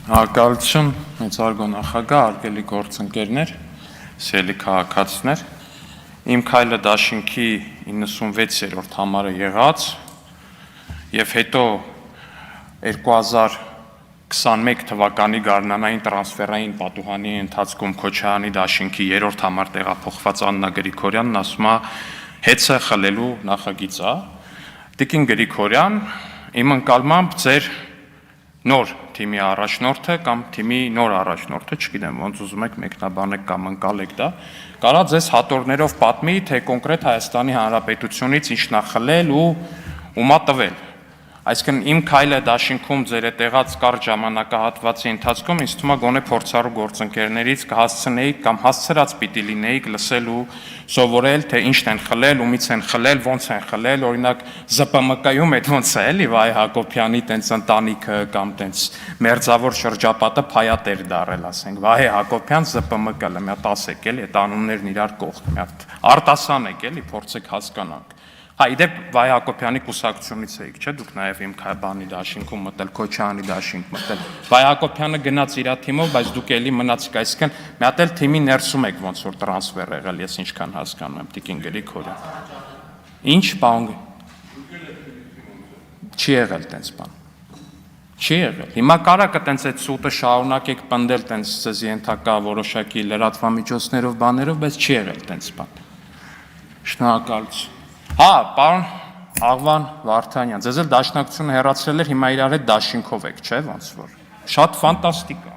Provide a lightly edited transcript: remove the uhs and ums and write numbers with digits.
Հակալություն, մեծարգո նախագահ, արգելի գործընկերներ, սիրելի քաղաքացիներ, իմ քայլը դաշինքի 96-րդ համարը եղած եւ հետո 2021 թվականի գարնանային տրանսֆերային պատուհանի ընթացքում Քոչարյանի դաշինքի 3-րդ համար տեղափոխված Աննա Գրիգորյանն ասում է հեծը խլելու նախագիծ է։ Տիկին Գրիգորյան, իմ ընկալմամբ ձեր նոր թիմի առաջնորդը կամ թիմի նոր առաջնորդը, չգիտեմ, ոնց ուզում եք մեկնաբանեք կամ ընկալեք դա, կարա ձեզ հատորներով պատմի, թե կոնկրետ Հայաստանի Հանրապետությունից ինչն է խլել ու ումա տվել։ Այսինքն իմ քայլը դաշինքում ձեր տեղած կարճ ժամանակահատվածի ընթացքում ինձ թվում է գոնե փորձառու գործընկերներից կհասցնեիք կամ հասցրած պիտի լինեիք լսել ու սովորել, թե ինչն են խլել, ումից են խլել, ոնց են խլել, օրինակ ԶՊՄԿ-ում այդ ոնց է էլի, Վահե Հակոբյանի տենց ընտանիքը կամ տենց մերձավոր շրջապատը փայատեր դարել, ասենք, Վահե Հակոբյան ԶՊՄԿ, մի հատ ասեք էլի, այդ անուններն իրար կողք, մի հատ արտասանեք էլի, փորձեք հասկանանք։ Հա, իդեպ Վահե Հակոբյանի կուսակցությունից էիք, չէ՞, դուք նաև իմ բանի դաշինքում մտել, Քոչարյանի դաշինք մտել։ Վահե Հակոբյանը գնաց իր թիմով, բայց դուք էլի մնացիք, այսինքն մի հատ էլ թիմի ներսում եք ոնց որ տրանսֆեր եղել, ես ինչքան հասկանում եմ, Տիկին Գրիգորյան։ Ինչ բան։ Չի եղել տենց բան։ Չի եղել։ Հիմա կարա տենց այդ սուտը շարունակեք պնդել տենց ձեզ ենթակա որոշակի լրատվամիջոցներով, բաներով, բայց չի եղել տենց բան։ Շնորհակալություն։ Հա, պարոն Աղվան Վարդանյան, ձեզ էլ դաշնակցությունը հեռացրել էր, հիմա իրար հետ դաշինքով եք, չէ՞, ոնց որ։ Շատ ֆանտաստիկ է։